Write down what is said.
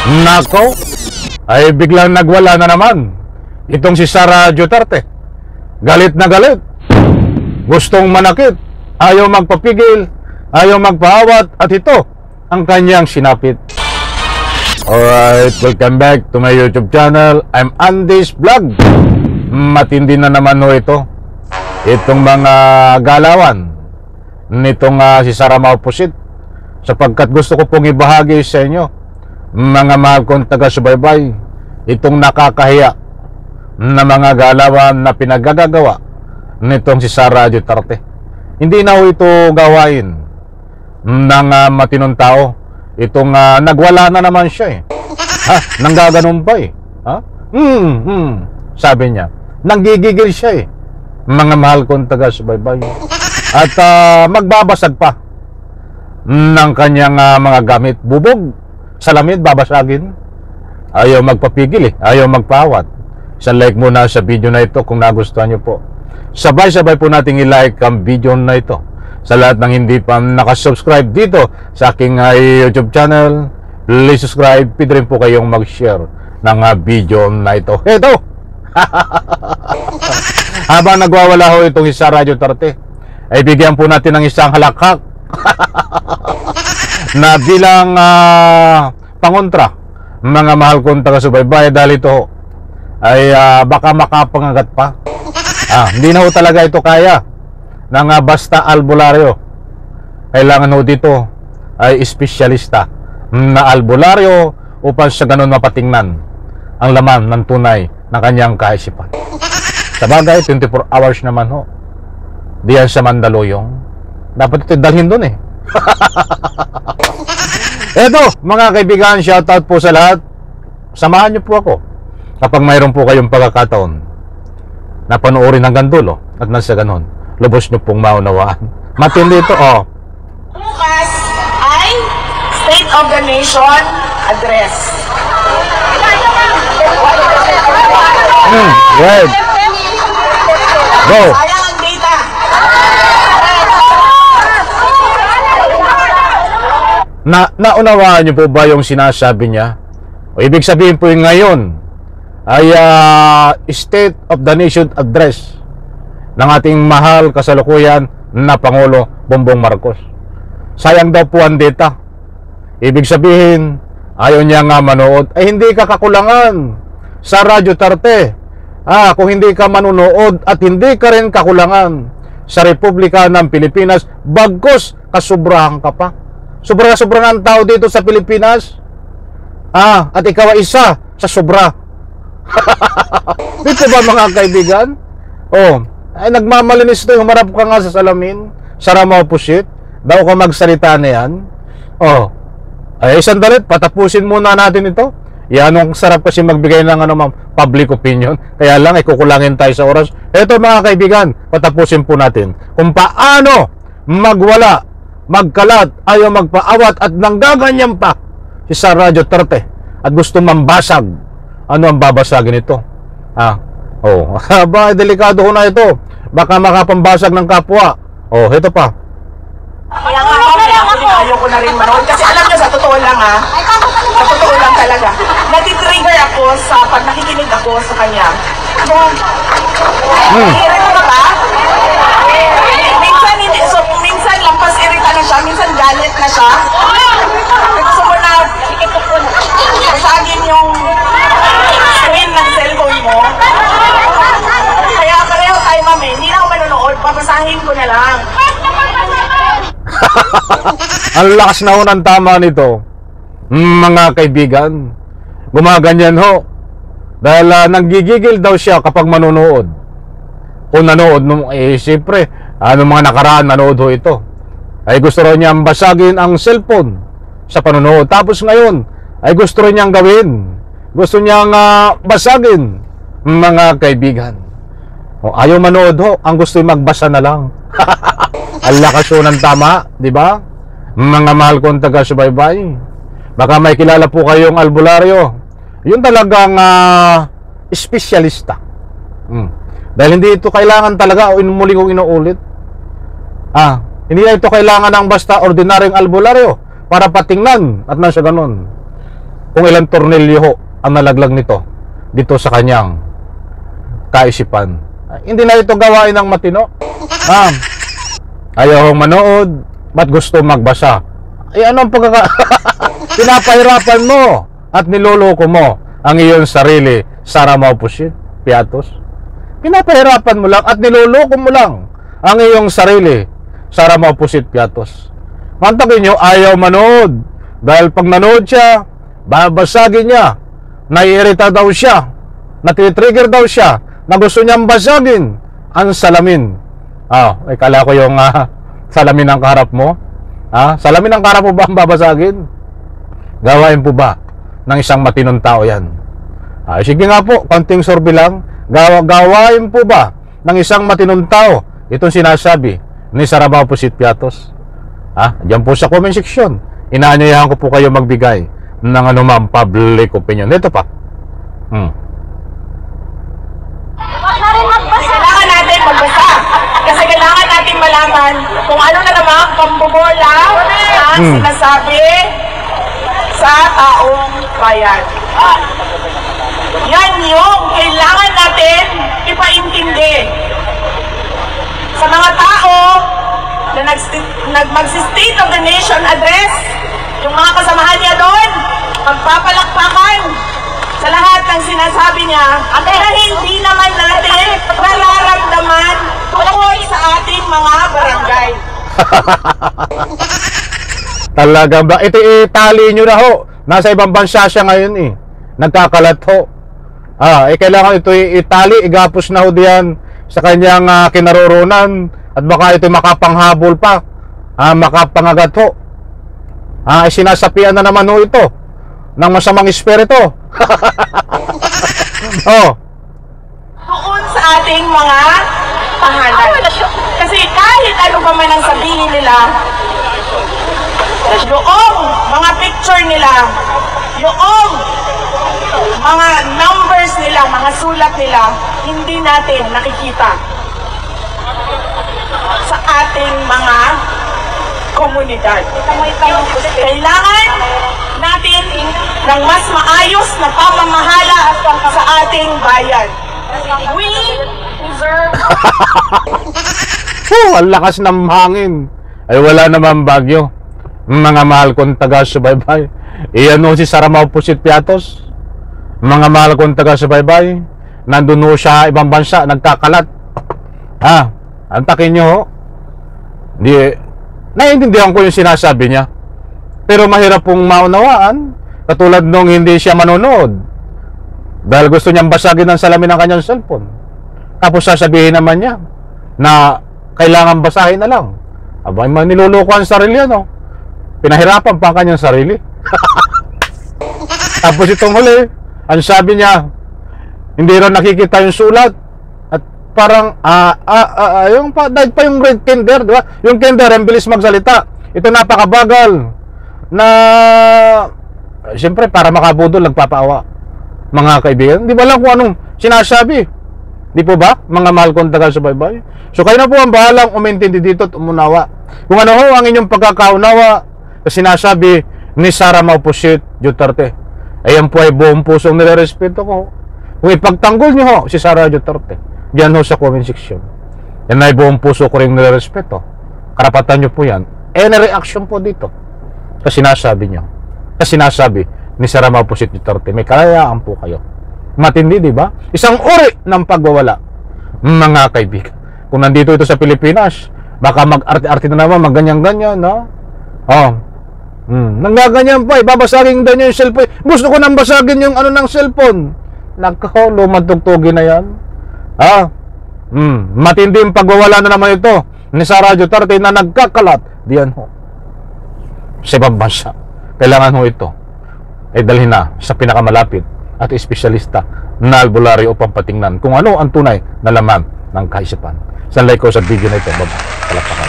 Nako, ay biglang nagwala na naman itong si Sara Duterte. Galit na galit, gustong manakit, ayaw magpapigil, ayaw magpaawat, at ito ang kanyang sinapit. Alright, welcome back to my YouTube channel. I'm Andy's Vlog. Matindi na naman ho ito, itong mga galawan nitong si Sara Maupusit, sapagkat gusto ko pong ibahagi sa inyo, mga mahal kong taga-subaybay, itong nakakahiya na mga galawan na pinagagagawa nitong si Sara Duterte. Hindi na ho ito gawain ng matinong tao. Itong nagwala na naman siya eh. Nanggaganon pa eh. Sabi niya, nanggigigil siya eh, mga mahal kong taga-subaybay. At magbabasag pa ng kanyang mga gamit. Bubog, salamid, babasagin. Ayaw magpapigil eh, ayaw magpawat. Isang like muna sa video na ito kung nagustuhan niyo po. Sabay-sabay po nating i-like ang video na ito. Sa lahat ng hindi pa nakasubscribe dito sa aking YouTube channel, please subscribe. Pwede rin po kayong mag-share ng video na ito. Ito! Habang nagwawala ho itong si Sara Duterte, ay bigyan po natin ng isang halakhak na bilang pangontra, mga mahal kong taga-subaybay, dahil ito ay baka makapangagat pa. Hindi na ho talaga ito kaya ng basta albularyo. Kailangan ho dito ay espesyalista na albularyo upang sa ganun mapatingnan ang laman ng tunay na kanyang kaisipan. Sabagay, 24 hours naman ho diyan sa Mandaluyong. Dapat ito dalhin doon eh. Eto, mga kaibigan, shoutout po sa lahat. Samahan niyo po ako kapag mayroon po kayong pagkakataon na panoorin hanggang dulo, at nasa ganon, lubos niyo pong maunawaan. Matindi ito, oh. Bukas ay State of the Nation Address. Right. Go. Sayang ang data. Naunawaan niyo po ba yung sinasabi niya? O ibig sabihin po yung ngayon ay State of the Nation Address ng ating mahal kasalukuyan na Pangulo Bongbong Marcos. Sayang daw po ang data. Ibig sabihin, ayaw niya nga manood. Ay hindi ka kakulangan, Sara Duterte. Kung hindi ka manunood at hindi ka rin kakulangan sa Republika ng Pilipinas, bagkus kasubrahan ka pa. Sobra-sobrang ang tao dito sa Pilipinas. At ikaw ay isa sa sobra. Dito ba mga kaibigan? Ay nagmamalinis ito. Humarap ka nga sa salamin, Sara Maupusit. Daw ka magsalita na yan. Ay sandalit, patapusin muna natin ito. Yan ang sarap kasi magbigay ng public opinion. Kaya lang ay kukulangin tayo sa oras. Ito mga kaibigan, patapusin po natin kung paano magwala, magkalat, ayaw magpaawat at nanggaganyan pa si Sara Duterte at gusto mambasag. Ano ang babasagin ito? Delikado ko na ito. Baka makapambasag ng kapwa. Ito pa. Kaya nga ayaw ko na rin manood. Kasi alam niyo, sa totoo lang sa totoo lang talaga, natitrigger ako sa pag nakikinig ako sa kanya. Irita ka ba? Minsan lampas irita na siya, minsan galit na siya. Gusto mo na basagin yung screen ng cellphone mo. Kaya pareho tayo, mami. Hindi na ako manonood, papasahin ko na lang. Ang lakas na ho ng tama nito, mga kaibigan. Gumaganyan ho dahil nanggigigil daw siya kapag manonood o nanood siyempre, mga nakaraan nanood ho ito, ay gusto rin niyang basagin ang cellphone sa panonood. Tapos ngayon ay gusto rin niyang gawin, gusto niyang basagin, mga kaibigan. Ayaw manood ho, ang gusto magbasa na lang. Ang lakas ho ng tama, di ba? Mga mahal kong taga-subaybay, baka may kilala po kayong albularyo. Yun talagang espesyalista. Dahil hindi ito kailangan talaga, o muli kong inuulit, hindi na ito kailangan ng basta ordinaryong albularyo para patingnan at nasa ganun. kung ilang tornilyo ho ang nalaglag nito dito sa kanyang kaisipan. Hindi na ito gawain ng matino. Ayaw hong manood, ba't gusto magbasa? Anong pinapahirapan mo at niloloko mo ang iyong sarili, Sara Maupusit Piatos? Pinapahirapan mo lang at niloloko mo lang ang iyong sarili, Sara Maupusit Piatos. Mantakin nyo, ayaw manood. Dahil pag nanood siya, babasagin niya, naiirita daw siya, natitrigger daw siya, na gusto niyang basagin ang salamin. Kala ko yung salamin ng kaharap mo. Salamin ng kaharap mo ba ang babasagin? Gawain po ba ng isang matinong tao yan? Sige nga po, konting sorbi lang. Gawain po ba ng isang matinong tao itong sinasabi ni Sara Maupusit Piatos? Diyan po sa comment section. Inaanyayahan ko po kayo magbigay ng anumang public opinion. Ito pa. Kailangan natin magbasa. Kasi kailangan natin malaman kung ano na naman ang pambobola na sinasabi sa taong bayan. Yan yung kailangan natin ipaintindi sa mga tao na mag-State of the Nation address, yung mga kasamahan niya doon, magpapalakpakan sa lahat ng sinasabi niya na hindi naman natin nararamdaman tungkol sa ating mga barangay. Talaga ba? Ito itali nyo na ho. Nasa ibang bansa siya ngayon nagkakalat ho. Kailangan ito itali, igapos na ho diyan sa kanyang kinaroroonan at baka ito makapanghabol pa, makapangagat ho. Sinasapian na naman ho ito ng masamang espiritu. Doon sa ating mga tahanan. Kasi kahit ano pa man ang sabihin nila, yung mga picture nila, yung mga numbers nila, mga sulat nila, hindi natin nakikita sa ating mga komunidad. Kailangan natin ng mas maayos na pamamahala sa ating bayan. We deserve... Ang lakas ng hangin. Ay wala naman bagyo. Mga mahal kong taga-subaybay. Iyan si Sara Maupusit Piatos. Mga mahal kong taga-subaybay. Nandun ho siya ibang bansa, nagkakalat. Antakin nyo ho. Naiintindihan ko yung sinasabi niya. Pero mahirap pong maunawaan. Katulad nung hindi siya manonood. Dahil gusto niyang basagin ang salamin ng kanyang cellphone. Tapos sasabihin naman niya na kailangan basahin na lang. Niloloko ang sarili Pinahirapan pa ang kanyang sarili. Tapos itong huli, ang sabi niya, hindi rin nakikita yung sulat. At parang, yung dahil pa yung red kinder, di ba? Yung kinder, ang bilis magsalita. Ito napakabagal. Na, siyempre, para makabudol, nagpapaawa. Mga kaibigan, di ba lang kung anong sinasabi? Di po ba? Mga mahal kong taga-subaybay. So, kayo na po ang bahalang umintindi dito at umunawa. Kung ano ho ang inyong pagkakaunawa na sinasabi ni Sara Maupusit Duterte. Ayan po ay buong pusong nilerespeto ko. Kung ipagtanggol nyo ho si Sara Duterte, diyan ho sa comment section. Yan ay buong puso ko rin nilerespeto. Karapatan nyo po yan. Any reaction po dito sa sinasabi nyo. Sa sinasabi ni Sara Maupusit Duterte. May kalayaan po kayo. Matindi, di ba? Isang uri ng pagwawala. Mga kaibigan. Kung nandito ito sa Pilipinas, baka mag-arte-arte na naman, mag-ganyan-ganyan, no? Nanggaganyan pa, babasagin daw niya yung cellphone. Gusto ko nang basagin yung ng cellphone. Nako, lumantugtugin na yan. Matindi yung pagwawala na naman ito ni Sara Duterte na nagkakalat. Diyan ho. Sa ibang bansa. Kailangan ho ito ay dalhin na sa pinakamalapit at espesyalista na albularyo upang patingnan kung ano ang tunay na laman ng kaisipan. Sanlay ko sa video na ito. Palakpakan.